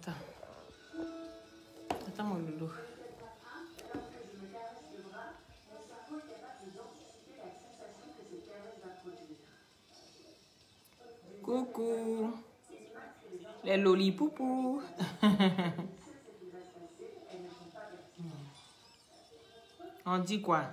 Attends. Attends, mon loulou. Coucou. Les lolipoupous. On dit quoi?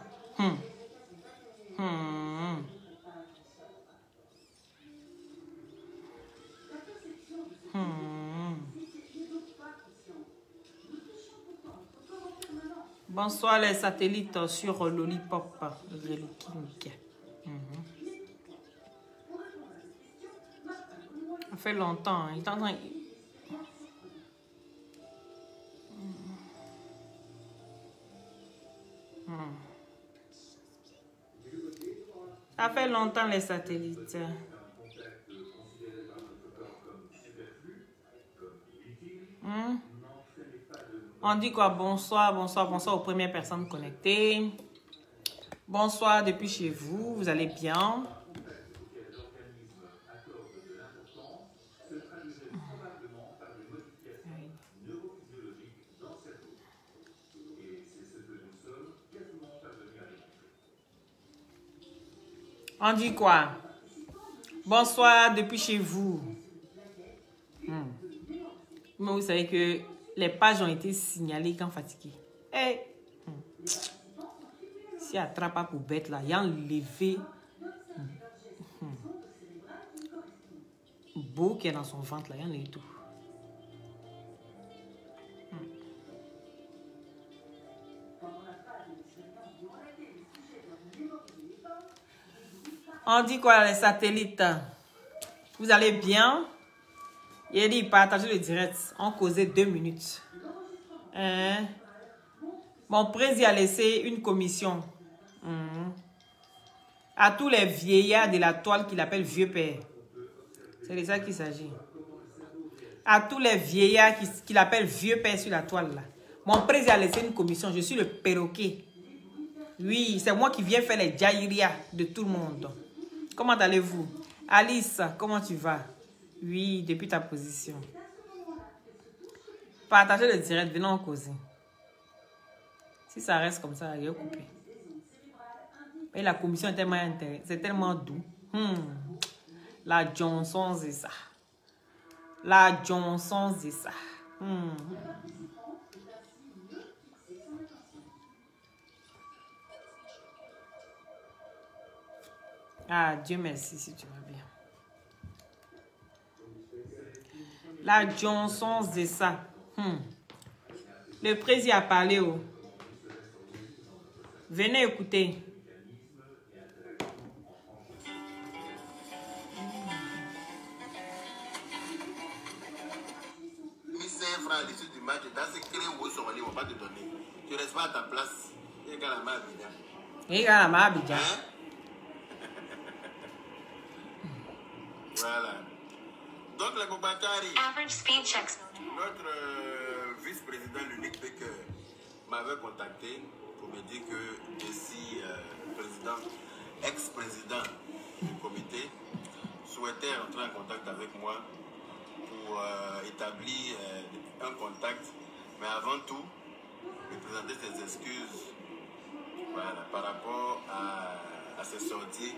Bonsoir les satellites sur Lollipop. Ça fait longtemps. Il est en train... Ça fait longtemps les satellites. On dit quoi? Bonsoir, bonsoir, bonsoir aux premières personnes connectées. Bonsoir depuis chez vous. Vous allez bien? On dit quoi? Bonsoir depuis chez vous. Mais vous savez que les pages ont été signalées quand fatiguées. Hey. Si attrape pas pour bête là, il y a enlevé beau qui est dans son ventre là, il y en a tout. On dit quoi les satellites? Vous allez bien? Il a dit partagez le direct. On causait 2 minutes. Mon président a laissé une commission à tous les vieillards de la toile qu'il appelle vieux père. C'est de ça qu'il s'agit. À tous les vieillards qu'il appelle vieux père sur la toile là. Mon président a laissé une commission. Je suis le perroquet. Oui, c'est moi qui viens faire les jaïria de tout le monde. Comment allez-vous? Alice, comment tu vas? Oui, depuis ta position. Partagez le direct, venons en causer. Si ça reste comme ça, il est coupé. Et la commission est tellement intéressante, c'est tellement doux. La Johnson, c'est ça. La Johnson, c'est ça. Ah, Dieu merci si tu vas bien. La Johnson, c'est ça. Le président a parlé. Venez écouter. À l'issue du match, dans ce créneau où sont allés, on va te donner. Tu restes pas à ta place. Et regarde la main Abidjan. Et regarde la main Abidjan. Voilà. Donc, le Bobakari, Average speed checks. notre vice-président, l'unique Baker, m'avait contacté pour me dire que Jessie, ex-président du comité, souhaitait entrer en contact avec moi pour établir un contact, mais avant tout, me présenter ses excuses voilà, par rapport à ses sorties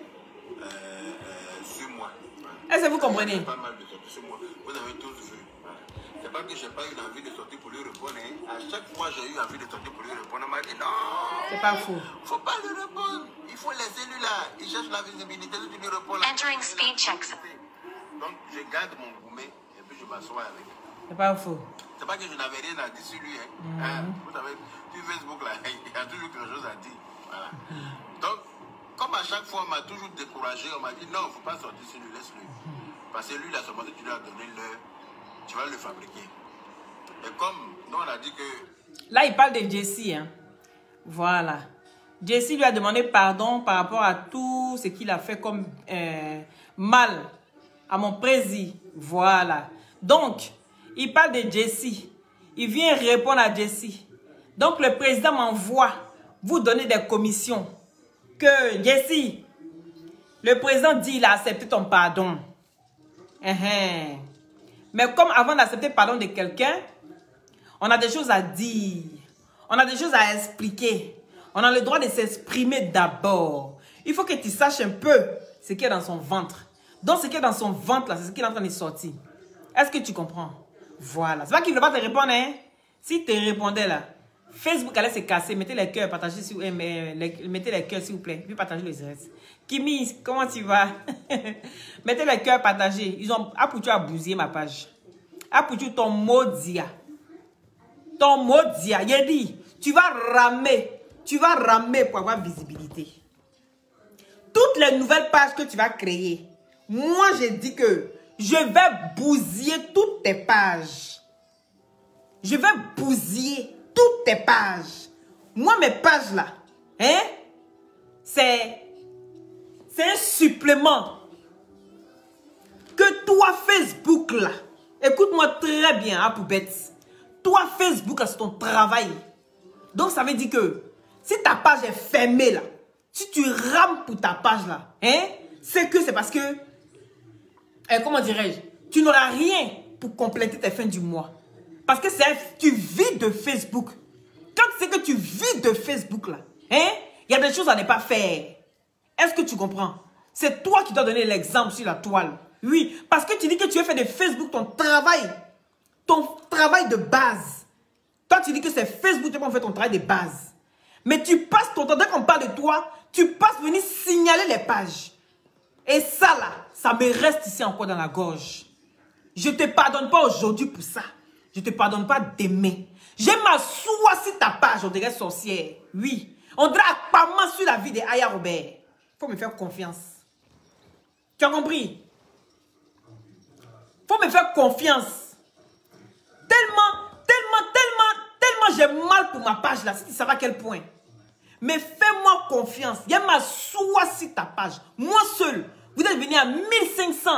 sur moi. Voilà. Est-ce que vous comprenez? Pas mal de sorties sur moi. Vous avez tous vu. Voilà. C'est pas que j'ai pas eu envie de sortir pour lui répondre. Hein. À chaque fois j'ai eu envie de sortir pour lui répondre, on m'a dit non. C'est pas faux. Faut pas lui répondre. Il faut laisser lui là. Il cherche la visibilité, tu lui réponds là. Entering speed checks. Donc je garde mon gourmet et puis je m'assois avec. C'est pas faux. C'est pas que je n'avais rien à dire sur lui. Hein. Vous savez, sur Facebook là, il y a toujours quelque chose à dire. Voilà. Donc, comme à chaque fois on m'a toujours découragé, on m'a dit non, il ne faut pas sortir sur lui, laisse-le. Parce que lui, là, seulement tu lui as donné tu vas le fabriquer. Et comme nous on a dit que... Là, il parle de Jessie. Hein. Voilà. Jessie lui a demandé pardon par rapport à tout ce qu'il a fait comme mal à mon président. Voilà. Donc, il parle de Jessie. Il vient répondre à Jessie. Donc, le président m'envoie vous donner des commissions. Que Jessie, le président dit il a accepté ton pardon. Mais comme avant d'accepter le pardon de quelqu'un, on a des choses à dire. On a des choses à expliquer. On a le droit de s'exprimer d'abord. Il faut que tu saches un peu ce qui est dans son ventre. Donc, ce qui est dans son ventre, là, c'est ce qui est en train de sortir. Est-ce que tu comprends? Voilà. C'est pas qu'il ne veut pas te répondre, hein? Si tu répondais là, Facebook allait se casser. Mettez les cœurs, partagez, mettez les cœurs, s'il vous plaît. Puis partagez les restes. Kimi, comment tu vas? Mettez les cœurs, partagez. Ils ont Apoutu a bousillé ma page. Apoutu, ton maudit. Ton maudit. Il a dit, tu vas ramer. Tu vas ramer pour avoir visibilité. Toutes les nouvelles pages que tu vas créer, moi, j'ai dit que je vais bousiller toutes tes pages. Je vais bousiller toutes tes pages. Moi, mes pages là, hein, c'est un supplément. Que toi, Facebook là, écoute-moi très bien, hein, Poubette. Toi, Facebook, c'est ton travail. Donc, ça veut dire que si ta page est fermée là, si tu rames pour ta page là, hein, c'est parce que, comment dirais-je, tu n'auras rien pour compléter tes fins du mois. Parce que tu vis de Facebook. Quand c'est que tu vis de Facebook là, hein, il y a des choses à ne pas faire. Est-ce que tu comprends? C'est toi qui dois donner l'exemple sur la toile. Oui, parce que tu dis que tu veux faire de Facebook ton travail de base. Toi, tu dis que c'est Facebook qui va faire ton travail de base. Mais tu passes ton temps, dès qu'on parle de toi, tu passes venir signaler les pages. Et ça là, ça me reste ici encore dans la gorge. Je ne te pardonne pas aujourd'hui pour ça. Je ne te pardonne pas demain. Je m'assois sur ta page, on dirait sorcière. Oui, on dirait apparemment sur la vie de Aya Robert. Il faut me faire confiance. Tu as compris? Il faut me faire confiance. Tellement j'ai mal pour ma page là. Si tu savais à quel point. Mais fais-moi confiance. Il y a m'assois sur ta page. Moi seul. Vous êtes venu à 1500.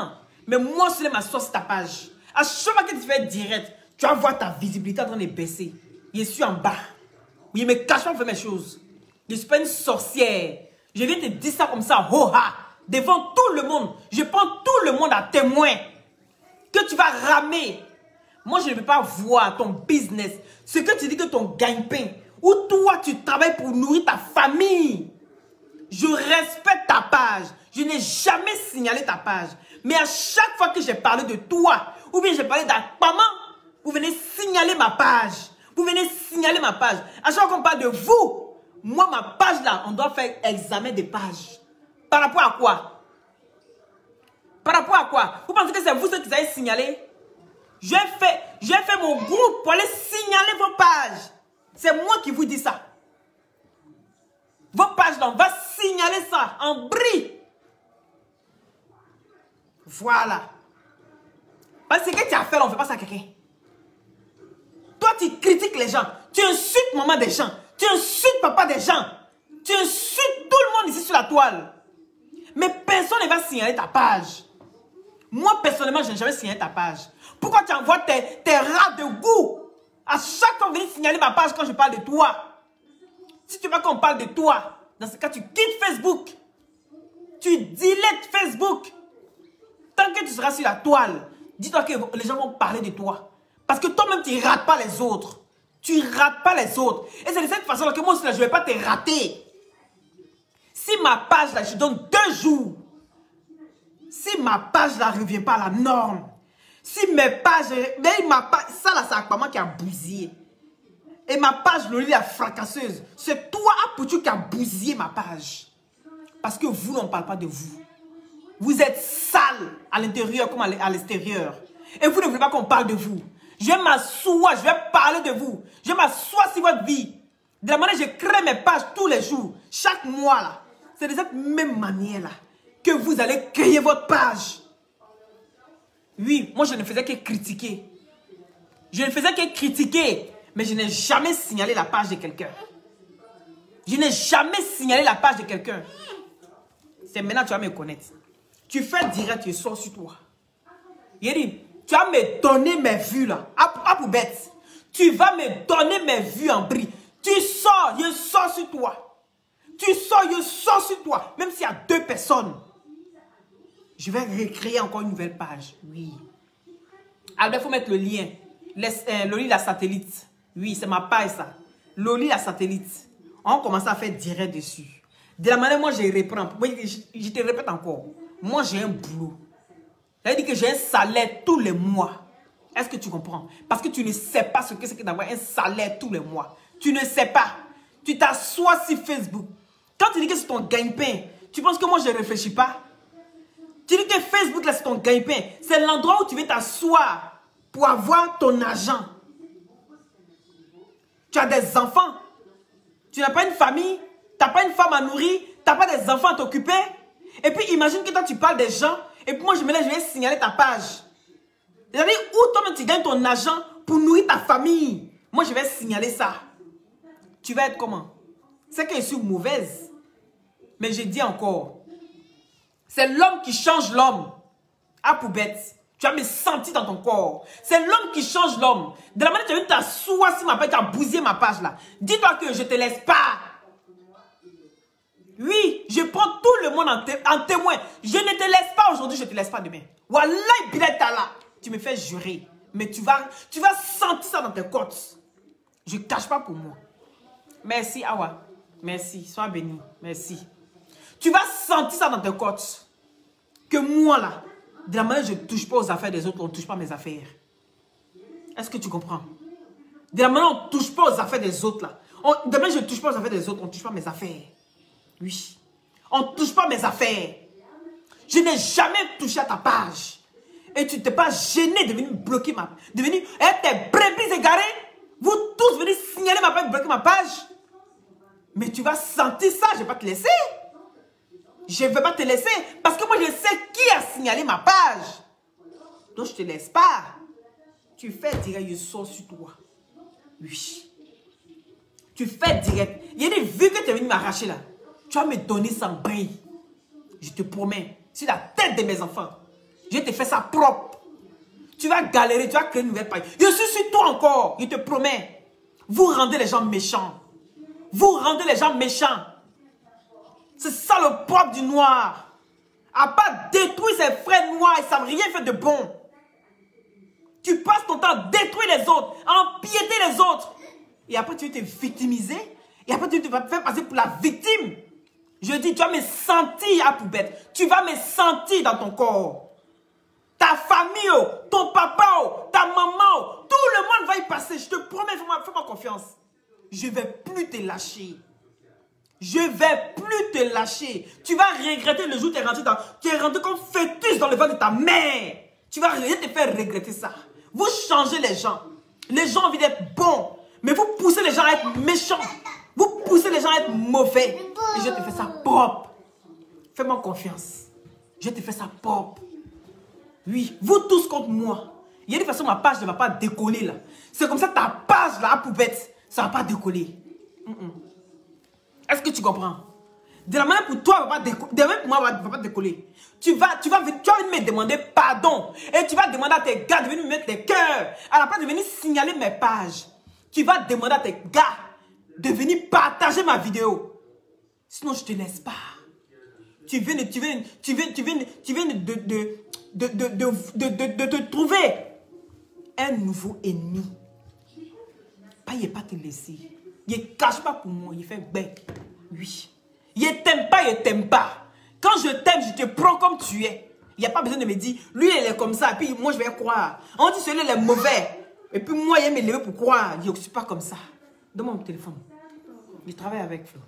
Mais moi seul, je m'assois sur ta page. À chaque fois que tu fais direct, tu vas voir ta visibilité en train de baisser. Je suis en bas. Oui, je me cache pas pour faire mes choses. Je ne suis pas une sorcière. Je viens te dire ça comme ça, ho-ha, devant tout le monde. Je prends tout le monde à témoin. Que tu vas ramer. Moi, je ne veux pas voir ton business. Ce que tu dis que ton gagne-pain. Ou toi, tu travailles pour nourrir ta famille. Je respecte ta page. Je n'ai jamais signalé ta page. Mais à chaque fois que j'ai parlé de toi, ou bien j'ai parlé d'Akpama, vous venez signaler ma page. Vous venez signaler ma page. À chaque fois qu'on parle de vous, moi, ma page là, on doit faire examen des pages. Par rapport à quoi? Par rapport à quoi? Vous pensez que c'est vous ceux qui avez signalé? J'ai fait mon groupe pour aller signaler vos pages. C'est moi qui vous dis ça. Vos pages là, on va signaler ça en bris. Voilà. Parce que ce que tu as fait, on ne fait pas ça à quelqu'un. Toi, tu critiques les gens. Tu insultes maman des gens. Tu insultes papa des gens. Tu insultes tout le monde ici sur la toile. Mais personne ne va signaler ta page. Moi, personnellement, je n'ai jamais signalé ta page. Pourquoi tu envoies tes rats de goût? À chaque fois, venir signaler ma page quand je parle de toi. Si tu veux qu'on parle de toi, dans ce cas, tu quittes Facebook. Tu dilettes Facebook. Tant que tu seras sur la toile, dis-toi que les gens vont parler de toi. Parce que toi-même, tu ne rates pas les autres. Tu ne rates pas les autres. Et c'est de cette façon-là que moi aussi, là, je ne vais pas te rater. Si ma page, là, je donne 2 jours. Si ma page, là, ne revient pas à la norme. Si mes pages... ça, là, c'est Akpama qui a bousillé. Et ma page, Loli, la fracasseuse. C'est toi, Apoutu, qui a bousillé ma page. Parce que vous, on ne parle pas de vous. Vous êtes sale à l'intérieur comme à l'extérieur. Et vous ne voulez pas qu'on parle de vous. Je vais m'asseoir, je vais parler de vous. Je vais m'asseoir sur votre vie. De la manière que je crée mes pages tous les jours, chaque mois là. C'est de cette même manière là que vous allez créer votre page. Oui, moi je ne faisais que critiquer. Je ne faisais que critiquer. Mais je n'ai jamais signalé la page de quelqu'un. Je n'ai jamais signalé la page de quelqu'un. C'est maintenant que tu vas me connaître. Tu fais direct, tu sors sur toi. Yérim, tu vas me donner mes vues là. À poubette. Tu vas me donner mes vues en bris. Tu sors, je sors sur toi. Tu sors, je sors sur toi. Même s'il y a 2 personnes. Je vais recréer encore une nouvelle page. Oui. Albert, il faut mettre le lien. Loli la satellite. Oui, c'est ma page ça. Loli la satellite. On commence à faire direct dessus. De la manière, moi, je reprends. Je te répète encore. Moi, j'ai un boulot. Ça veut dire que j'ai un salaire tous les mois. Est-ce que tu comprends? Parce que tu ne sais pas ce que c'est que d'avoir un salaire tous les mois. Tu ne sais pas. Tu t'assois sur Facebook. Quand tu dis que c'est ton gagne-pain, tu penses que moi, je ne réfléchis pas? Tu dis que Facebook, là, c'est ton gagne-pain. C'est l'endroit où tu veux t'asseoir pour avoir ton argent. Tu as des enfants. Tu n'as pas une famille. Tu n'as pas une femme à nourrir. Tu n'as pas des enfants à t'occuper. Et puis, imagine que toi, tu parles des gens. Et puis, moi, je vais signaler ta page. C'est-à-dire, où toi-même, tu gagnes ton argent pour nourrir ta famille. Moi, je vais signaler ça. Tu vas être comment? C'est que je suis mauvaise. Mais je dis encore, c'est l'homme qui change l'homme. À poubette. Tu vas me sentir dans ton corps. C'est l'homme qui change l'homme. De la manière que tu as vu t'asseoir sur ma page, tu as bousillé ma page là. Dis-toi que je ne te laisse pas. Oui, je prends tout le monde en témoin. Je ne te laisse pas aujourd'hui, je ne te laisse pas demain. Wallahi billahi ta'ala. Tu me fais jurer. Mais tu vas sentir ça dans tes côtes. Je ne cache pas pour moi. Merci Awa. Merci. Sois béni. Merci. Tu vas sentir ça dans tes côtes. Que moi là, de la manière je ne touche pas aux affaires des autres, on ne touche pas à mes affaires. Est-ce que tu comprends? De la manière on ne touche pas aux affaires des autres là. De la manière je ne touche pas aux affaires des autres, on ne touche pas à mes affaires. Oui. On ne touche pas à mes affaires. Je n'ai jamais touché à ta page. Et tu ne t'es pas gêné de venir bloquer ma page. De venir, tes brebis égarés, vous tous venez signaler ma page, bloquer ma page. Mais tu vas sentir ça, je ne vais pas te laisser. Je ne vais pas te laisser. Parce que moi, je sais qui a signalé ma page. Donc, je ne te laisse pas. Tu fais direct, je sors sur toi. Oui. Tu fais direct. Il y a des vues que tu es venu m'arracher là. Tu vas me donner sans bris. Je te promets. Sur la tête de mes enfants. Je te fais ça propre. Tu vas galérer, tu vas créer une nouvelle page. Je suis sur toi encore. Je te promets. Vous rendez les gens méchants. Vous rendez les gens méchants. C'est ça le propre du noir. À pas détruire ses frères noirs, ils ne savent rien faire de bon. Tu passes ton temps à détruire les autres, à empiéter les autres. Et après tu veux te victimiser. Et après tu vas te faire passer pour la victime. Je dis, tu vas me sentir à poubette. Tu vas me sentir dans ton corps. Ta famille, ton papa, ta maman, tout le monde va y passer. Je te promets, fais-moi confiance. Je ne vais plus te lâcher. Je ne vais plus te lâcher. Tu vas regretter le jour où tu es rentré comme fœtus dans le ventre de ta mère. Tu vas te faire regretter ça. Vous changez les gens. Les gens ont envie d'être bons. Mais vous poussez les gens à être méchants. Vous poussez les gens à être mauvais. Et je te fais ça propre. Fais-moi confiance. Je te fais ça propre. Oui, vous tous contre moi. Il y a des façons ma page ne va pas décoller là. C'est comme ça que ta page là, à poubette, ça ne va pas décoller. Est-ce que tu comprends? De la manière pour toi, de la manière pour moi, ne va pas décoller. Tu vas venir me demander pardon. Et tu vas demander à tes gars de venir me mettre les cœurs. À la place de venir signaler mes pages. Tu vas demander à tes gars de venir partager ma vidéo. Sinon, je ne te laisse pas. Tu viens de te trouver un nouveau ennemi. Pas, il ne pas te laisser. Il ne cache pas pour moi. Il fait bec. Oui. Il ne t'aime pas, il ne t'aime pas. Quand je t'aime, je te prends comme tu es. Il n'y a pas besoin de me dire, lui, il est comme ça. Et puis, moi, je vais croire. On dit, celui-là, il est mauvais. Et puis, moi, il me lever pour croire. Je ne suis pas comme ça. Donne-moi mon téléphone. Je travaille avec Flo.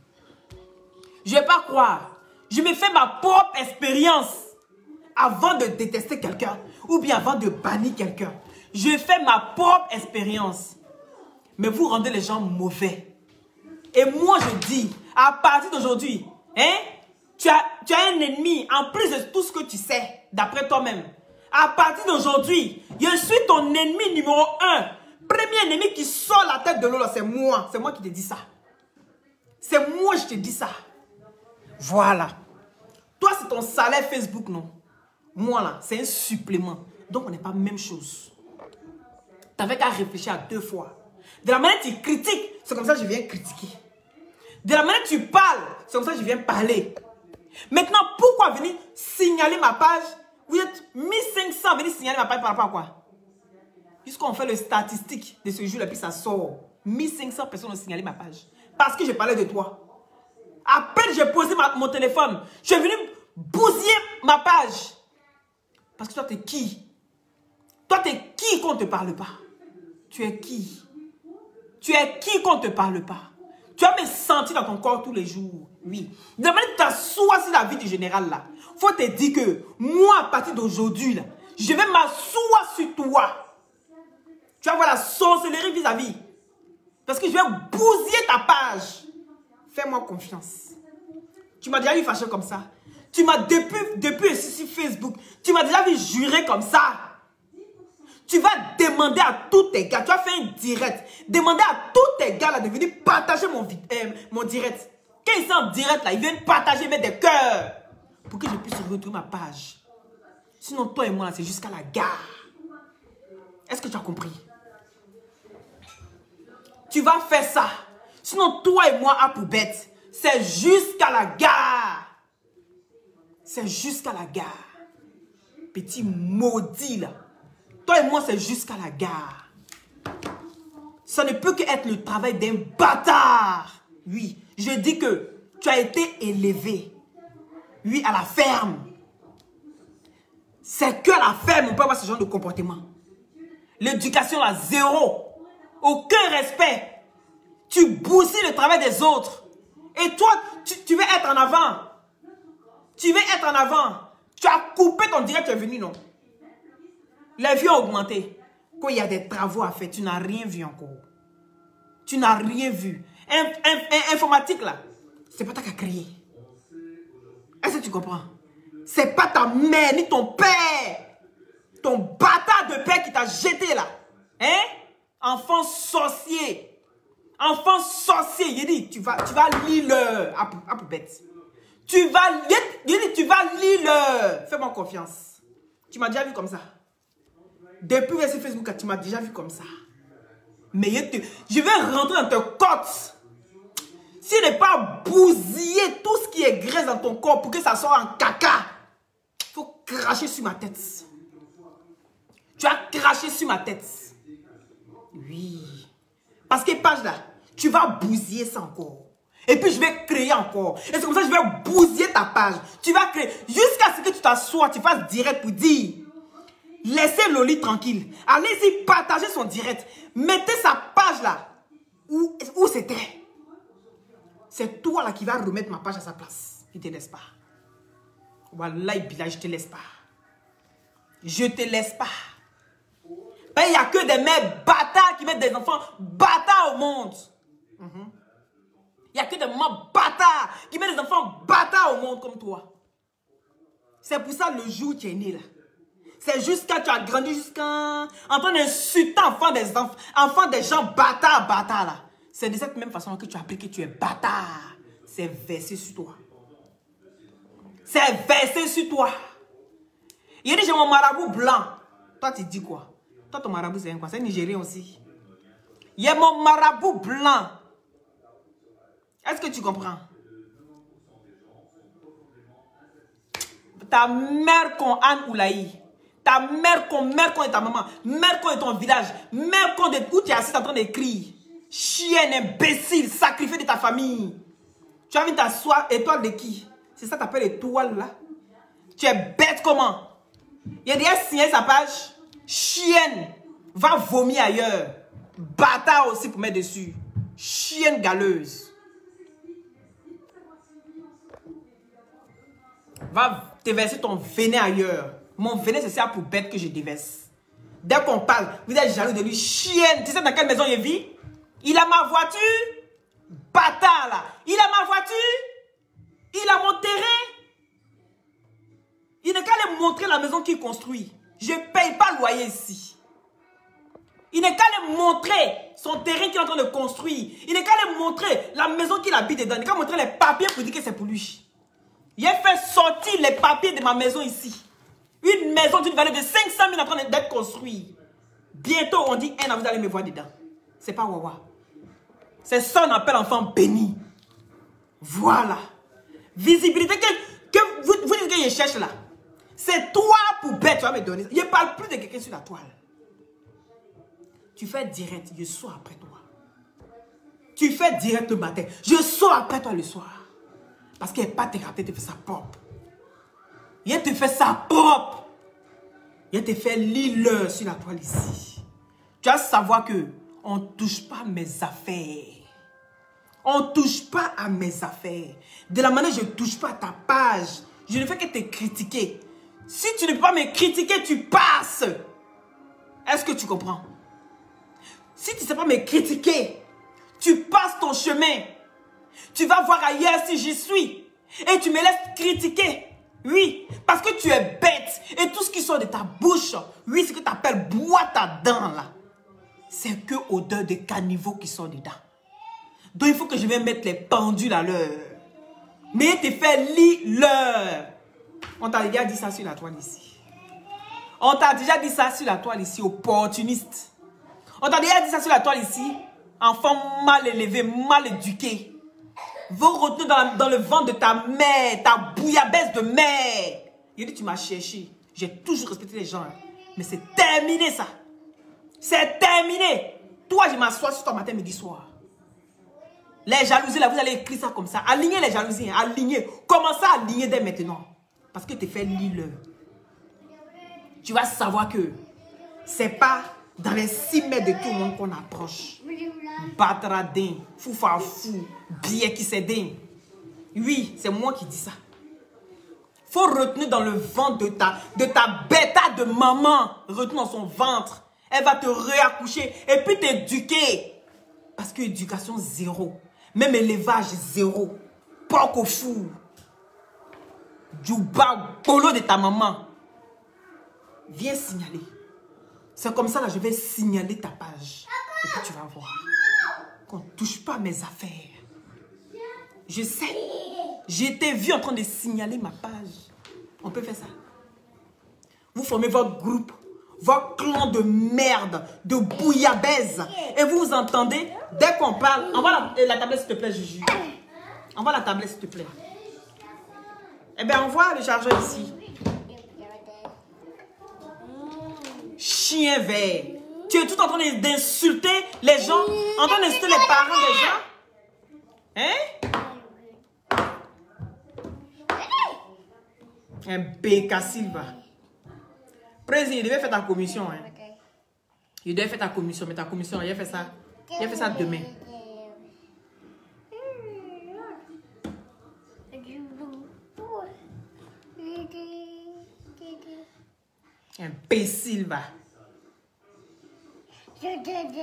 Je ne vais pas croire. Je me fais ma propre expérience avant de détester quelqu'un ou bien avant de bannir quelqu'un. Je fais ma propre expérience. Mais vous rendez les gens mauvais. Et moi, je dis, à partir d'aujourd'hui, hein, tu as un ennemi en plus de tout ce que tu sais, d'après toi-même. À partir d'aujourd'hui, je suis ton ennemi numéro 1. Premier ennemi qui sort la tête de l'eau, c'est moi. C'est moi qui te dis ça. C'est moi, je te dis ça. Voilà. Toi, c'est ton salaire Facebook, non? Moi, là, c'est un supplément. Donc, on n'est pas la même chose. Tu n'avais qu'à réfléchir à 2 fois. De la manière que tu critiques, c'est comme ça que je viens critiquer. De la manière que tu parles, c'est comme ça que je viens parler. Maintenant, pourquoi venir signaler ma page? Vous êtes 1500 venir signaler ma page par rapport à quoi? Jusqu'on fait le statistique de ce jour-là, puis ça sort. 1500 personnes ont signalé ma page. Parce que je parlais de toi. À peine j'ai posé mon téléphone, je suis venu bousiller ma page. Parce que toi, t'es qui? Toi, t'es qui qu'on ne te parle pas? Tu es qui? Tu es qui qu'on ne te parle pas? Tu vas me sentir dans ton corps tous les jours. Oui. De manière que tu t'assois sur la vie du général là. Faut te dire que moi, à partir d'aujourd'hui, là, je vais m'asseoir sur toi. Tu vas voir la sorcellerie vis-à-vis. Parce que je vais bousiller ta page. Fais-moi confiance. Tu m'as déjà vu fâcher comme ça. Tu m'as depuis sur Facebook. Tu m'as déjà vu jurer comme ça. Tu vas demander à tous tes gars. Tu vas faire un direct. Demander à tous tes gars là, de venir partager mon direct. Quand ils sont en direct là, ils viennent partager, mettre des cœurs. Pour que je puisse retrouver ma page. Sinon, toi et moi, c'est jusqu'à la gare. Est-ce que tu as compris? Tu vas faire ça. Sinon, toi et moi, à poubette, c'est jusqu'à la gare. C'est jusqu'à la gare. Petit maudit, là. Toi et moi, c'est jusqu'à la gare. Ça ne peut qu'être le travail d'un bâtard. Oui, je dis que tu as été élevé. Oui, à la ferme. C'est que à la ferme, on peut avoir ce genre de comportement. L'éducation, là, zéro. Aucun respect. Tu boussilles le travail des autres. Et toi, tu veux être en avant. Tu veux être en avant. Tu as coupé ton direct, tu es venu, non? Les vues ont augmenté. Quand il y a des travaux à faire, tu n'as rien vu encore. Tu n'as rien vu. Informatique, là, c'est pas toi qui as créé. Est-ce que tu comprends? C'est pas ta mère ni ton père. Ton bâtard de père qui t'a jeté là. Hein? Enfant sorcier. Enfant sorcier. Il dit, tu vas lire l'heure. À poubette. Tu vas lire l'heure. Fais-moi confiance. Tu m'as déjà vu comme ça. Depuis sur Facebook, tu m'as déjà vu comme ça. Mais je vais rentrer dans tes côtes. Si n'est pas bousiller tout ce qui est graisse dans ton corps pour que ça sorte en caca, il faut cracher sur ma tête. Tu as craché sur ma tête. Oui. Parce que page là, tu vas bousiller ça encore. Et puis je vais créer encore. Et c'est comme ça que je vais bousiller ta page. Tu vas créer. Jusqu'à ce que tu t'assoies, tu fasses direct pour dire. Laissez Loli tranquille. Allez-y, partagez son direct. Mettez sa page là. Où c'était? C'est toi là qui va remettre ma page à sa place. Je ne te laisse pas. Wallah, Bilal, je ne te laisse pas. Je ne te laisse pas. Il n'y a que des mères bâtards qui mettent des enfants bâtards au monde. Il n'y a que des mamans bâtards qui mettent des enfants bâtards au monde comme toi. C'est pour ça le jour où tu es né là. C'est jusqu'à tu as grandi jusqu'à en train d'insulter enfants des gens bâtards là. C'est de cette même façon que tu as appris que tu es bâtard. C'est versé sur toi. C'est versé sur toi. Il dit j'ai mon marabout blanc. Toi tu dis quoi? Toi ton marabout c'est quoi? C'est un Nigérien aussi. Il y a mon marabout blanc. Est-ce que tu comprends? Ta mère con Anne Oulaï. Ta mère con est ta maman. Mère con est ton village. Mère con est où tu es assis en train d'écrire. Chienne, imbécile, sacrifié de ta famille. Tu as envie de t'asseoir, étoile de qui? C'est ça que tu appelles étoile là? Tu es bête comment? Il a déjà signé sa page. Chienne, va vomir ailleurs. Bâtard aussi pour mettre dessus. Chienne galeuse. Va te verser ton venin ailleurs. Mon venin, c'est ça pour bête que je déverse. Dès qu'on parle, vous êtes jaloux de lui. Chienne, tu sais dans quelle maison il vit? Il a ma voiture. Bâtard là. Il a ma voiture. Il a mon terrain. Il n'a qu'à aller montrer la maison qu'il construit. Je ne paye pas le loyer ici. Il n'a qu'à aller montrer son terrain qu'il est en train de construire. Il n'a qu'à aller montrer la maison qu'il habite dedans. Il n'a qu'à montrer les papiers pour dire que c'est pour lui. Il a fait sortir les papiers de ma maison ici. Une maison d'une valeur de 500 000 en train d'être construite. Bientôt, on dit, vous allez me voir dedans. C'est pas Wawa. C'est ça qu'on appelle enfant béni. Voilà. Visibilité que vous dites que je cherche là. C'est toi pour bête, tu vas me donner. Je ne parle plus de quelqu'un sur la toile. Tu fais direct, je sors après toi. Tu fais direct le matin, je sors après toi le soir. Parce qu'elle n'est pas te rater, te fait ça propre. Il te fait ça propre. Il te fait l'île sur la toile ici. Tu vas savoir que on ne touche pas à mes affaires. On ne touche pas à mes affaires. De la manière je ne touche pas à ta page. Je ne fais que te critiquer. Si tu ne peux pas me critiquer, tu passes. Est-ce que tu comprends? Si tu ne sais pas me critiquer, tu passes ton chemin. Tu vas voir ailleurs si j'y suis. Et tu me laisses critiquer. Oui, parce que tu es bête. Et tout ce qui sort de ta bouche, oui, ce que tu appelles boîte à dents là, c'est que odeur de caniveau qui sort dedans. Donc il faut que je vais mettre les pendules à l'heure. Mais tu fais l'heure. On t'a déjà dit ça sur la toile ici. On t'a déjà dit ça sur la toile ici, opportuniste. On t'a déjà dit ça sur la toile ici, enfant mal élevé, mal éduqué. Vous retenez dans le ventre de ta mère, ta bouillabaisse de mère. Il dit, tu m'as cherché. J'ai toujours respecté les gens. Hein. Mais c'est terminé ça. C'est terminé. Toi, je m'assois sur toi matin, midi, soir. Les jalousies, là, vous allez écrire ça comme ça. Alignez les jalousies, hein, alignez. Commencez à aligner dès maintenant. Parce que tu fais l'île. Tu vas savoir que c'est pas dans les 6 mètres de tout le monde qu'on approche. Batradin, foufafou, bien qui c'est din. Oui, c'est moi qui dis ça. Faut retenir dans le ventre de ta bêta de maman. Retenir dans son ventre. Elle va te réaccoucher et puis t'éduquer. Parce que éducation zéro. Même élevage zéro. Porc au fou. Djouba, polo de ta maman. Viens signaler. C'est comme ça là, je vais signaler ta page. Et puis tu vas voir. Qu'on ne touche pas mes affaires. Je sais. J'ai été vu en train de signaler ma page. On peut faire ça. Vous formez votre groupe, votre clan de merde, de bouillabaisse. Et vous vous entendez, dès qu'on parle, envoie la tablette s'il te plaît, Juju. Envoie la tablette s'il te plaît. Eh bien, envoie le chargeur ici. Chien vert. Tu es tout en train d'insulter les gens, en train d'insulter les parents des gens. Hein? Un béca Silva. Président, il devait faire ta commission. Hein? Il devait faire ta commission, mais ta commission, il a fait ça. Il a fait ça demain. Imbécile, va.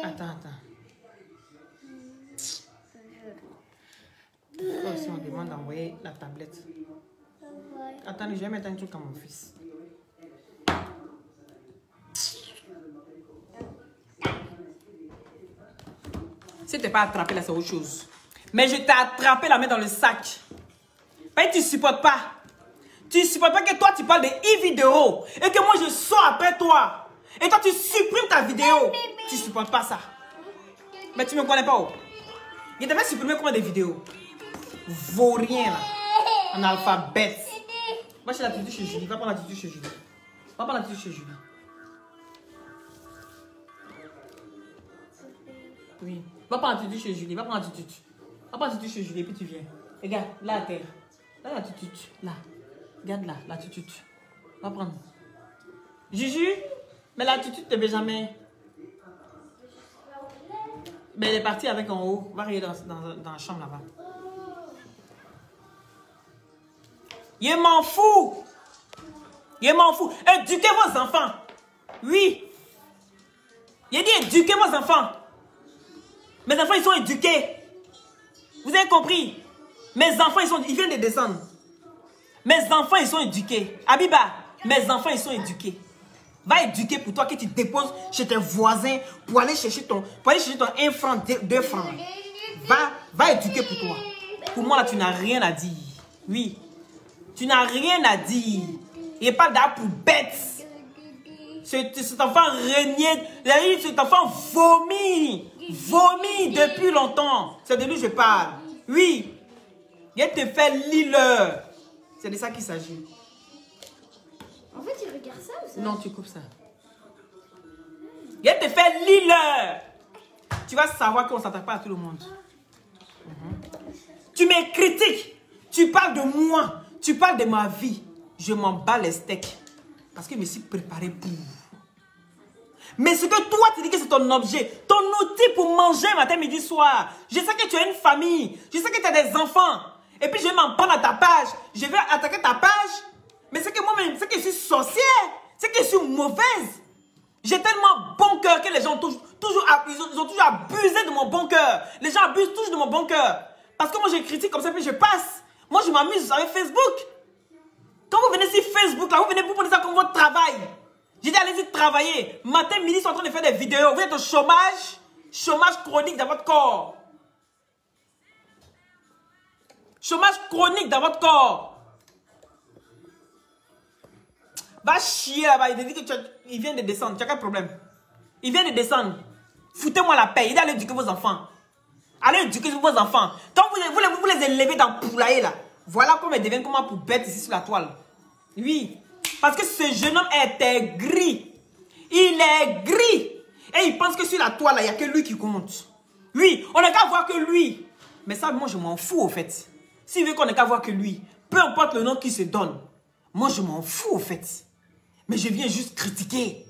Attends. Oh, si on demande d'envoyer la tablette. Attendez, je vais mettre un truc à mon fils. Si tu n'es pas attrapé là, c'est autre chose. Mais je t'ai attrapé la main dans le sac. Mais tu ne supportes pas. Tu ne supportes pas que toi, tu parles de e-vidéo. Et que moi, je sors après toi. Et toi, tu supprimes ta vidéo. Tu ne supportes pas ça. Mais tu ne me connais pas. Oh. Il t'avait supprimé combien de vidéos? Vaurien, là. Analphabète. Va chez la tutu chez Julie. Va prendre la tutu chez Julie. Va prendre la tutu chez Julie. Oui. Va prendre la tutu chez Julie. Va prendre la tutu. Va prendre la tutu chez Julie et puis tu viens. Regarde, là à terre. Là la tutu. Là. Regarde là, la tutu. Va prendre. Juju, mais la tutu de Benjamin. Mais elle est partie avec en haut. Va regarder dans la chambre là-bas. Je m'en fous. Je m'en fous. Éduquez vos enfants. Oui. Il dit éduquez vos enfants. Mes enfants, ils sont éduqués. Vous avez compris? Mes enfants, ils viennent de descendre. Mes enfants, ils sont éduqués. Abiba, mes enfants, ils sont éduqués. Va éduquer pour toi que tu déposes chez tes voisins pour aller chercher ton 1 franc, 2 francs. Va éduquer pour toi. Pour moi, là, tu n'as rien à dire. Oui. Tu n'as rien à dire. Il n'est pas là pour bête. Cet enfant régné, cet enfant vomit. Vomit depuis longtemps. C'est de lui que je parle. Oui. Il te fait l'île. C'est de ça qu'il s'agit. En fait, tu regardes ça ou ça? Non, tu coupes ça. Il te te faire l'île. Tu vas savoir qu'on ne s'attaque pas à tout le monde. Tu me critiques. Tu parles de moi. Tu parles de ma vie. Je m'en bats les steaks. Parce que je me suis préparé pour. Mais ce que toi, tu dis que c'est ton objet. Ton outil pour manger matin, midi, soir. Je sais que tu as une famille. Je sais que tu as des enfants. Et puis je vais m'en prendre à ta page. Je vais attaquer ta page. Mais c'est que moi-même, c'est que je suis sorcière. C'est que je suis mauvaise. J'ai tellement bon cœur que les gens ont toujours abusé de mon bon cœur. Les gens abusent toujours de mon bon cœur. Parce que moi, je critique comme ça, puis je passe. Moi, je m'amuse avec Facebook. Quand vous venez sur Facebook, là, vous venez pour prendre ça comme votre travail. J'ai dit, allez-y travailler. Matin, midi, ils sont en train de faire des vidéos. Vous êtes au chômage. Chômage chronique dans votre corps. Chômage chronique dans votre corps. Va chier là-bas. Il dit que il vient de descendre. Tu as quel problème? Il vient de descendre. Foutez-moi la paix. Il dit, allez éduquer vos enfants. Allez éduquer vos enfants. Quand vous les élevez dans le poulailler là. Voilà comment ils deviennent comment pour bête ici sur la toile. Oui. Parce que ce jeune homme était gris. Il est gris. Et il pense que sur la toile, il n'y a que lui qui compte. Oui, on n'a qu'à voir que lui. Mais ça, moi, je m'en fous, au fait. S'il veut qu'on n'ait qu'à voir que lui, peu importe le nom qu'il se donne, moi, je m'en fous, au fait. Mais je viens juste critiquer.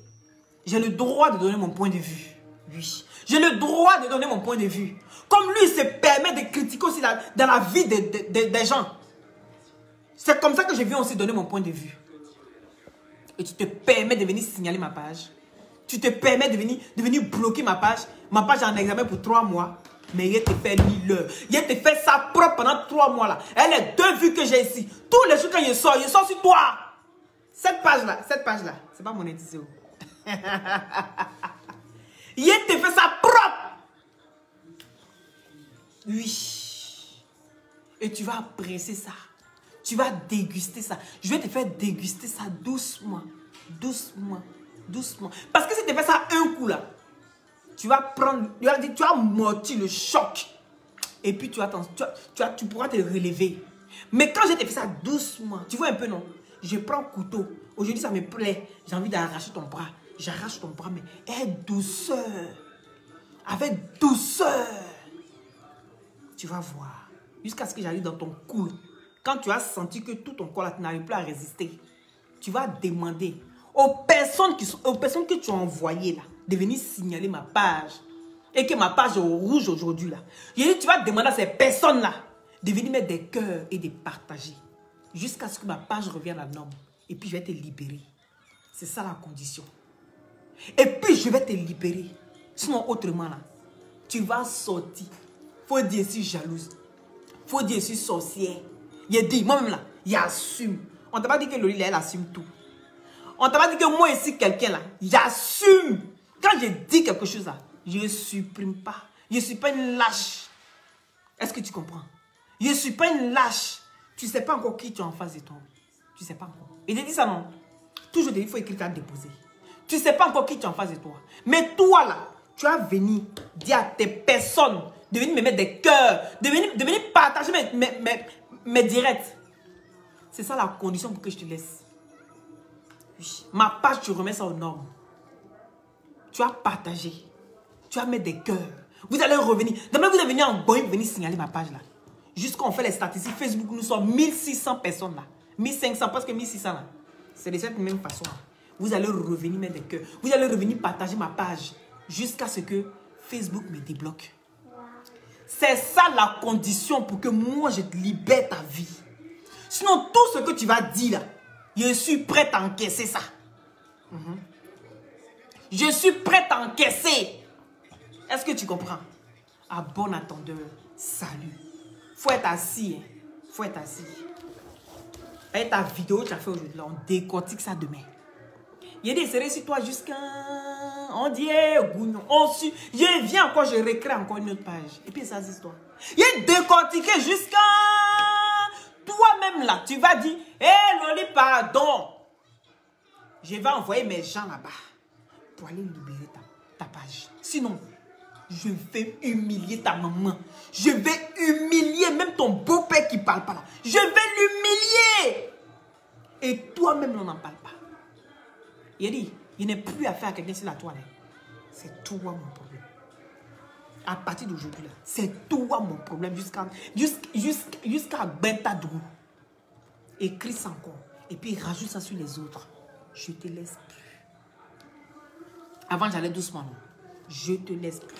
J'ai le droit de donner mon point de vue. Oui. J'ai le droit de donner mon point de vue. Comme lui, il se permet de critiquer aussi dans la vie des gens. C'est comme ça que je viens aussi donner mon point de vue. Et tu te permets de venir signaler ma page. Tu te permets de venir bloquer ma page. Ma page est en examen pour 3 mois. Mais il te fait l'île. Il te fait ça propre pendant 3 mois là. Elle est 2 vues que j'ai ici. Tous les jours quand il sort sur toi. Cette page là, c'est pas monétisé. Il te fait ça propre. Oui. Et tu vas apprécier ça. Tu vas déguster ça. Je vais te faire déguster ça doucement. Doucement. Doucement. Parce que si tu fais ça un coup là, tu vas prendre, tu vas amortir le choc. Et puis tu pourras te relever. Mais quand je te fais ça doucement, tu vois un peu non? Je prends un couteau. Aujourd'hui ça me plaît. J'ai envie d'arracher ton bras. J'arrache ton bras, mais avec douceur. Avec douceur. Tu vas voir. Jusqu'à ce que j'arrive dans ton cou. Quand tu as senti que tout ton corps là, tu n'arrives plus à résister, tu vas demander aux personnes que tu as envoyées là, de venir signaler ma page. Et que ma page est au rouge aujourd'hui là. Tu vas demander à ces personnes là de venir mettre des cœurs et de partager. Jusqu'à ce que ma page revienne à la norme. Et puis je vais te libérer. C'est ça la condition. Et puis je vais te libérer. Sinon autrement là, tu vas sortir. Faut dire si jalouse. Faut dire si sorcière. Il dit, moi-même là, il assume. On t'a pas dit que Loli là, elle assume tout. On t'a pas dit que moi ici, quelqu'un là, j'assume. Quand je dis quelque chose là, je ne supprime pas. Je ne suis pas une lâche. Est-ce que tu comprends? Je ne suis pas une lâche. Tu ne sais pas encore qui tu es en face de toi. Tu ne sais pas encore. Il te dit ça non? Toujours il faut écrire qu'à déposer. Tu ne sais pas encore qui tu es en face de toi. Mais toi là, tu vas venir dire à tes personnes de venir me mettre des cœurs, de venir partager mes directs. C'est ça la condition pour que je te laisse. Oui. Ma page, tu remets ça aux normes. Tu vas partager. Tu vas mettre des cœurs. Vous allez revenir. Demain, vous allez venir en boy, venir signaler ma page là. Jusqu'on fait les statistiques Facebook, nous sommes 1600 personnes là. 1500, presque 1600 là. C'est de cette même façon là. Vous allez revenir mettre des cœurs. Vous allez revenir partager ma page. Jusqu'à ce que Facebook me débloque. C'est ça la condition pour que moi je te libère ta vie. Sinon tout ce que tu vas dire là, je suis prêt à encaisser ça. Je suis prêt à encaisser. Est-ce que tu comprends? À bon attendeur, salut. Faut être assis. Hein. Faut être assis. Et ta vidéo que tu as fait aujourd'hui, là, on décortique ça demain. Il y a des séries sur toi jusqu'à... On dit, je viens encore, je recrée encore une autre page. Et puis ça, c'est toi. Il est décortiqué jusqu'à... Toi-même là, tu vas dire, hé Loli, pardon. Je vais envoyer mes gens là-bas pour aller libérer ta page. Sinon, je vais humilier ta maman. Je vais humilier même ton beau-père qui ne parle pas là. Je vais l'humilier. Et toi-même, on n'en parle pas. Il a dit, il n'est plus à faire à quelqu'un sur la toile. C'est toi mon problème. À partir d'aujourd'hui, c'est toi mon problème jusqu'à Bentadougou. Écris ça encore. Et puis rajoute ça sur les autres. Je te laisse plus. Avant, j'allais doucement. Non? Je te laisse plus.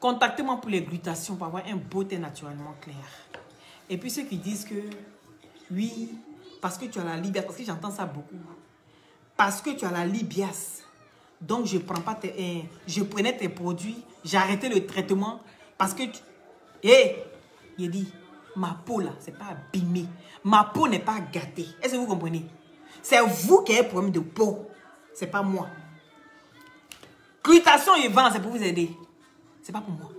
Contactez-moi pour les glutations pour avoir un beau teint naturellement clair. Et puis ceux qui disent que oui, parce que tu as la libias, parce que j'entends ça beaucoup. Parce que tu as la libias. Donc je prends pas je prenais tes produits, j'ai arrêté le traitement parce que il dit ma peau là, c'est pas abîmé. Ma peau n'est pas gâtée. Est-ce que vous comprenez? C'est vous qui avez un problème de peau. C'est pas moi. Glutation et vent, c'est pour vous aider. C'est pas pour moi.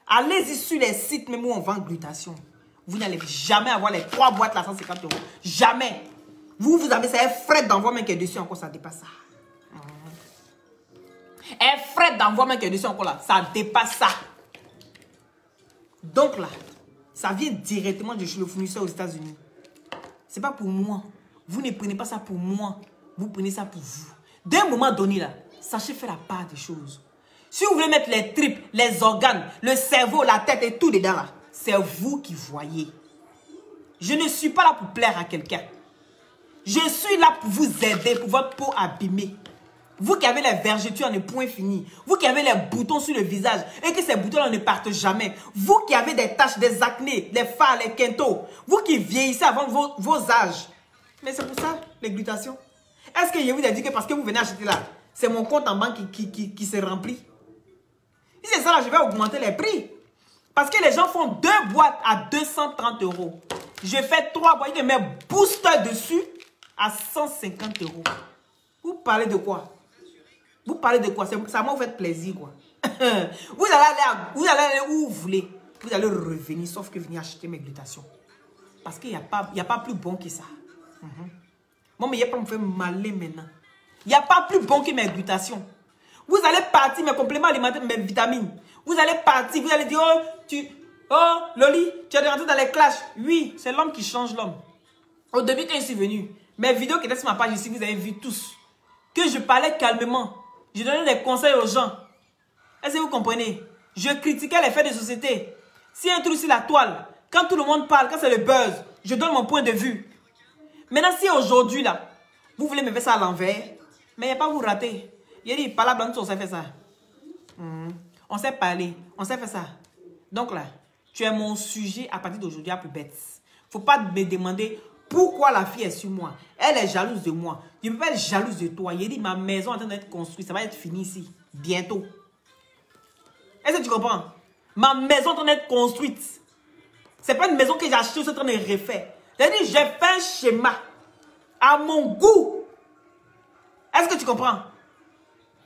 Allez-y sur les sites même où on vend glutation. Vous n'allez jamais avoir les 3 boîtes là 150 €. Jamais. Vous avez ça, un frais d'envoi même qui est dessus encore, ça dépasse ça. Un frais d'envoi même qui est dessus encore là, ça dépasse ça. Donc là, ça vient directement de chez le fournisseur aux États-Unis. C'est pas pour moi. Vous ne prenez pas ça pour moi. Vous prenez ça pour vous. D'un moment donné là, sachez faire la part des choses. Si vous voulez mettre les tripes, les organes, le cerveau, la tête et tout dedans là, c'est vous qui voyez. Je ne suis pas là pour plaire à quelqu'un. Je suis là pour vous aider, pour votre peau abîmée. Vous qui avez les vergetures en un point fini. Vous qui avez les boutons sur le visage et que ces boutons-là ne partent jamais. Vous qui avez des taches, des acnés, des fards, les quintos. Vous qui vieillissez avant vos âges. Mais c'est pour ça, les glutations. Est-ce que je vous ai dit que parce que vous venez acheter là, c'est mon compte en banque qui se remplit? Si c'est ça là, je vais augmenter les prix. Parce que les gens font 2 boîtes à 230 €. Je fais 3 boîtes, ils mettent booster dessus à 150 €. Vous parlez de quoi? Vous parlez de quoi? Ça m'a fait plaisir, quoi. Vous allez aller où vous voulez. Vous allez revenir, sauf que venir acheter mes glutations. Parce qu'il n'y a pas plus bon que ça. Moi, mais il n'y a pas me faire maler maintenant. Il n'y a pas plus bon que mes glutations. Vous allez partir, mes compléments alimentaires, mes vitamines. Vous allez partir, vous allez dire, oh, Loli, tu es rentré dans les clashs. Oui, c'est l'homme qui change l'homme. Au début, quand je suis venu, mes vidéos qui étaient sur ma page ici, vous avez vu tous. Que je parlais calmement. Je donnais des conseils aux gens. Est-ce que vous comprenez? Je critiquais les faits de société. S'il y a un truc sur la toile, quand tout le monde parle, quand c'est le buzz, je donne mon point de vue. Maintenant, si aujourd'hui, là, vous voulez me faire ça à l'envers, mais il n'y a pas vous rater. Il a dit, par là, on s'est fait ça. On s'est parlé, on s'est fait ça. Donc là, tu es mon sujet à partir d'aujourd'hui à plus bête. Il ne faut pas me demander pourquoi la fille est sur moi. Elle est jalouse de moi. Je ne peux pas être jalouse de toi. Il a dit, ma maison est en train d'être construite. Ça va être fini ici, bientôt. Est-ce que tu comprends? Ma maison est en train d'être construite. Ce n'est pas une maison que j'ai achetée, je suis en train de refaire. J'ai dit, j'ai fait un schéma à mon goût. Est-ce que tu comprends?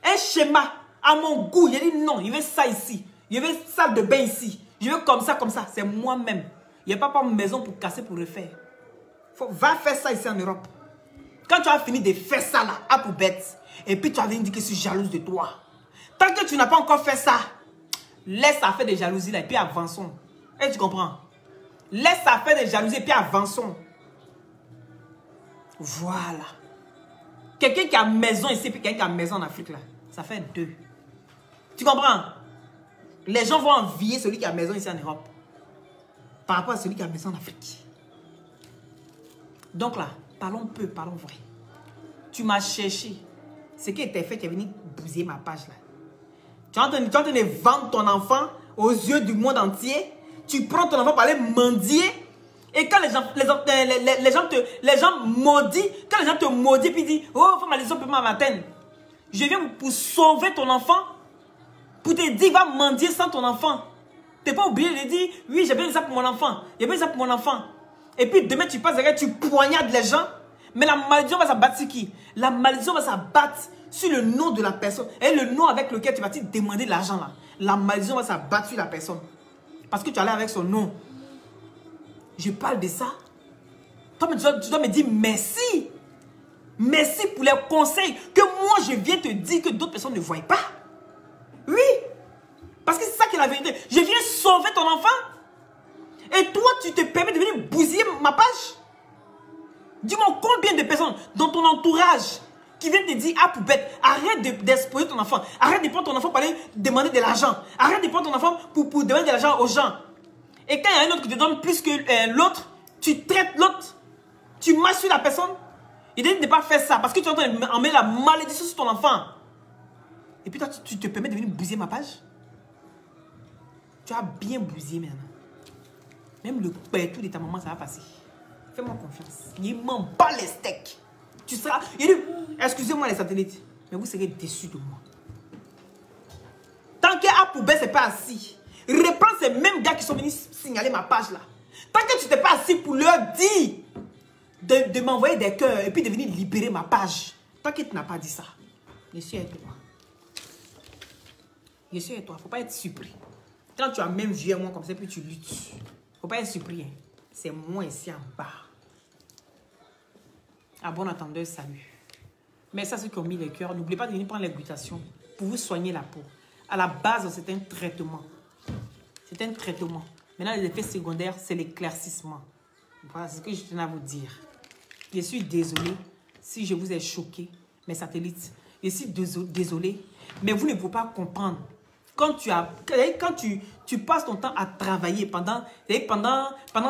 Un schéma à mon goût. J'ai dit non, je veux ça ici. Je veux salle de bain ici. Je veux comme ça, comme ça. C'est moi-même. Il n'y a pas une maison pour casser, pour refaire. Va faire ça ici en Europe. Quand tu as fini de faire ça là, à poubette, et puis tu as dit que je suis jalouse de toi. Tant que tu n'as pas encore fait ça, laisse ça faire des jalousies là et puis avançons. Et tu comprends? Laisse ça faire des jalousies et puis avançons. Voilà. Quelqu'un qui a maison ici et puis quelqu'un qui a maison en Afrique là, ça fait 2. Tu comprends? Les gens vont envier celui qui a maison ici en Europe par rapport à celui qui a maison en Afrique. Donc là, parlons peu, parlons vrai. Tu m'as cherché. Ce qui était fait, tu es venu bousiller ma page là. Tu es en train de vendre ton enfant aux yeux du monde entier. Tu prends ton enfant pour aller mendier. Et quand les gens maudissent, quand les gens te maudissent, puis disent, oh, faut malédiction pour ma matin. Je viens pour sauver ton enfant. Pour te dire, va mendier sans ton enfant. Tu n'es pas obligé de dire, oui, j'ai besoin de ça pour mon enfant. J'ai besoin de ça pour mon enfant. Et puis demain, tu passes derrière, tu poignardes les gens. Mais la malédiction va s'abattre sur qui? La malédiction va s'abattre sur le nom de la personne. Et le nom avec lequel tu vas te demander l'argent là. La malédiction va s'abattre sur la personne. Parce que tu allais avec son nom. Je parle de ça. Toi, tu dois me dire merci. Merci pour les conseils que moi, je viens te dire que d'autres personnes ne voient pas. Oui. Parce que c'est ça qui est la vérité. Je viens sauver ton enfant. Et toi, tu te permets de venir bousiller ma page. Dis-moi combien de personnes dans ton entourage qui vient te dire, ah poubette, arrête d'exposer ton enfant. Arrête de prendre ton enfant pour aller demander de l'argent. Arrête de prendre ton enfant pour demander de l'argent aux gens. Et quand il y a un autre qui te donne plus que l'autre, tu traites l'autre. Tu marches sur la personne. Il dit de ne pas faire ça parce que tu es en train de mettre la malédiction sur ton enfant. Et puis toi, tu te permets de venir bousiller ma page. Tu as bien bousillé maintenant. Même le père, tout de ta maman, ça va passer. Fais-moi confiance. Il m'en bat les steaks. Tu seras... Il dit, excusez-moi les satellites, mais vous serez déçus de moi. Tant qu'à poubelle, c'est pas assis. Reprends ces mêmes gars qui sont venus signaler ma page là. Tant que tu t'es pas assis pour leur dire de m'envoyer des cœurs et puis de venir libérer ma page. Tant que tu n'as pas dit ça. Je suis avec toi. Je suis avec toi. Faut pas être surpris. Quand tu as même vu moi comme ça, puis tu luttes. Faut pas être surpris. Hein. C'est moi ici en bas. À bon entendeur, salut. Merci à ceux qui ont mis les cœurs. N'oubliez pas de venir prendre les glutations pour vous soigner la peau. À la base, c'est un traitement. C'est un traitement. Maintenant, les effets secondaires, c'est l'éclaircissement. Voilà, c'est ce que je tenais à vous dire. Je suis désolée si je vous ai choqué, mes satellites. Je suis désolée, mais vous ne pouvez pas comprendre. Quand tu passes ton temps à travailler pendant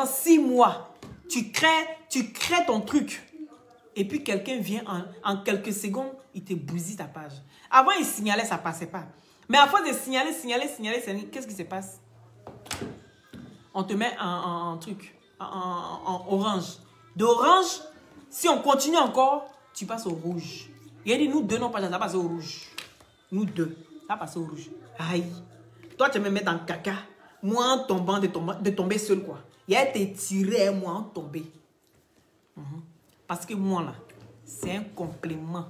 6 mois, tu crées ton truc. Et puis quelqu'un vient en quelques secondes, il te bousille ta page. Avant, il signalait, ça ne passait pas. Mais à force de signaler, qu'est-ce qui se passe? On te met en orange. D'orange, si on continue encore, tu passes au rouge. Il a dit, nous deux, non, pas ça passe au rouge. Nous deux, ça passe au rouge. Aïe. Toi, tu vas me mettre dans le caca. Moi, en tombant, de tomber seul, quoi. Il a été tiré, moi, en tomber. Parce que moi, là, c'est un complément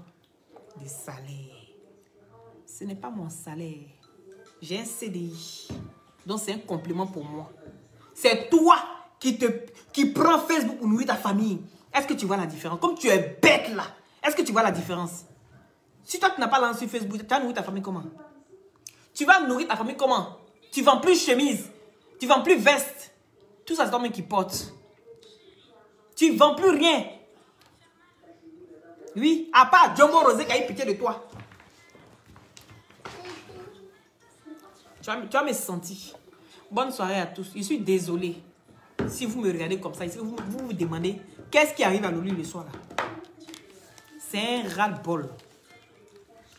de salaire. Ce n'est pas mon salaire. J'ai un CDI. Donc, c'est un complément pour moi. C'est toi qui prends Facebook pour nourrir ta famille. Est-ce que tu vois la différence? Comme tu es bête, là. Est-ce que tu vois la différence? Si toi, tu n'as pas lancé Facebook, tu vas nourrir ta famille comment? Tu vas nourrir ta famille comment? Tu ne vends plus chemise. Tu ne vends plus veste. Tout ça, c'est toi-même qui porte. Tu ne vends plus rien. Oui, à part Jumbo Rosé qui a eu pitié de toi. Tu vas me sentir. Bonne soirée à tous. Je suis désolée. Si vous me regardez comme ça, vous vous demandez qu'est-ce qui arrive à Lolu le soir là. C'est un ras-le-bol.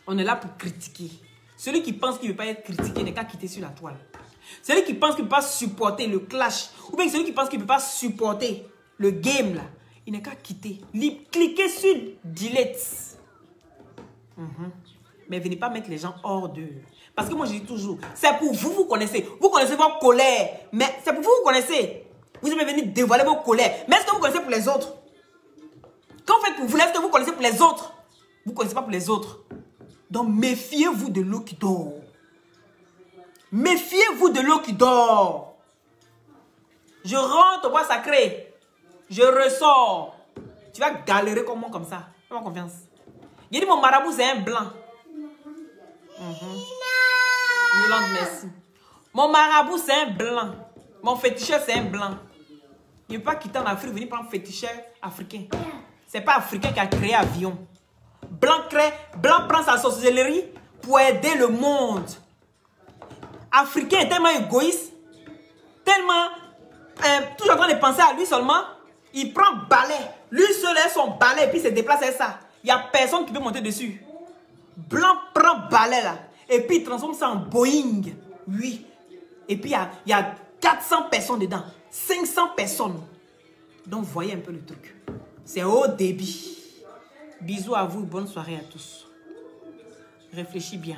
On est là pour critiquer. Celui qui pense qu'il ne veut pas être critiqué n'est qu'à quitter sur la toile. Celui qui pense qu'il ne peut pas supporter le clash, ou bien celui qui pense qu'il ne peut pas supporter le game là, il n'est qu'à quitter. Cliquez sur delete. Mais venez pas mettre les gens hors d'eux. Parce que moi je dis toujours, c'est pour vous, vous connaissez. Vous connaissez vos colères. Mais c'est pour vous, vous connaissez. Vous aimez venir dévoiler vos colères. Mais est-ce que vous connaissez pour les autres? Quand vous faites pour vous, est-ce que vous connaissez pour les autres? Vous ne connaissez pas pour les autres. Donc méfiez-vous de l'eau qui dort. Méfiez-vous de l'eau qui dort. Je rentre au bois sacré. Je ressors. Tu vas galérer comme moi comme ça. Fais-moi confiance. J'ai dit mon marabout c'est un blanc. Yolande, merci. Mon marabout c'est un blanc. Mon féticheur c'est un blanc. Il ne peut pas quitter en Afrique, venir prendre un féticheur africain. C'est pas africain qui a créé avion. Blanc prend sa sorcellerie pour aider le monde. Africain est tellement égoïste, tellement toujours en train de penser à lui seulement. Il prend balai. Lui seul est son balai et puis il se déplace avec ça. Il n'y a personne qui peut monter dessus. Blanc prend balai là. Et puis il transforme ça en Boeing. Oui. Et puis il y a 400 personnes dedans. 500 personnes. Donc voyez un peu le truc. C'est haut débit. Bisous à vous. Bonne soirée à tous. Réfléchis bien.